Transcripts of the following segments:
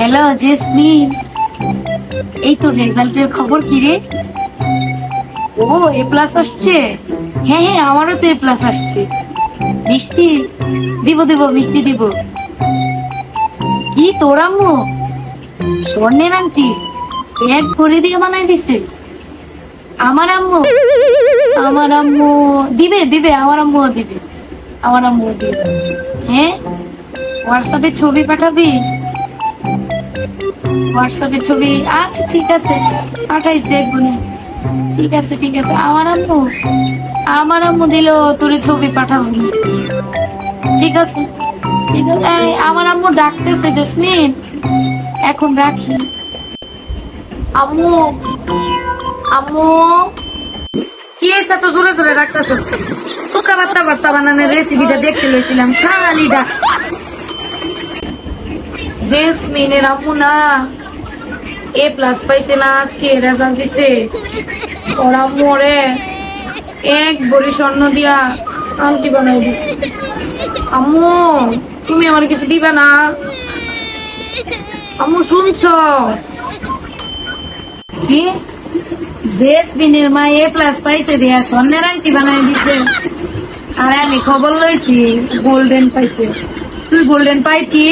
Hello jasmine, এই তো রেজাল্টের খবর কি রে? ও এ প্লাস আসছে? হ্যাঁ হ্যাঁ, আমারও তো এ প্লাস আসছে। মিষ্টি দিব দিব, মিষ্টি দিব। কি তোর আম্মু স্বর্ণের আংটি এক ভরি দিয়ে বানাই দিছে? আমার আম্মু আমার আম্মু দিবে দিবে, আমার আম্মুও দিবে, আমার আম্মুও দিবে। হ্যাঁ, হোয়াটসঅ্যাপে ছবি পাঠাবি? হোয়াটসঅ্যাপে ছবি, আচ্ছা ঠিক আছে, পাঠাইস, দেখবো না। ঠিক আছে ঠিক আছে, আমার আম্মু দিল তোরে ছবি পাঠাবো। ঠিক আছে ঠিক আছে। এই, আমার আম্মু ডাকতেছে জেসমিন, এখন রাখি। আম্মু আম্মু, কি হয়েছে তো জোরে জোরে রাখতেছিস? শুকা ভর্তা ভর্তা বানানোর রেসিপিটা দেখতে লইছিলাম, খালি ডাক। জেসমিনের আম্মু না এ প্লাস পাইছে না, আজকে রেজাল্ট দিছে। ওর আম্মু ওরে এক ভরি স্বর্ণ দিয়া আংটি বানাই দিছে। আম্মু, তুমি আমার কিছু দিবা না? আম্মু শুনছো? কি জেসমিনের মা এ প্লাস পাইছে দিয়া স্বর্ণের আংটি বানাই দিছে, আর আমি খবর লইছি গোল্ডেন পাইছে। তুই গোল্ডেন পাইতি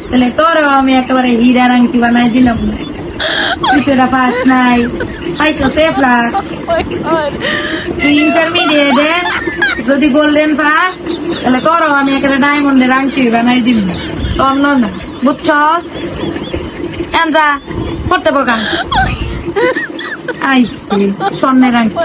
তাহলে তোর আমি একেবারে হীরার আংটি বানাই দিলাম। তুই তো এটা পাস নাই, পাইছো এ প্লাস। তুই ইন্টারমিডিয়েট, যদি গোল্ডেন পাস তাহলে তোরও আমি একেবারে ডায়মন্ডের আংটি বানাই দিব, স্বর্ণ না, বুঝছস? যা করতে বকা আইসি স্বর্ণের আংটি।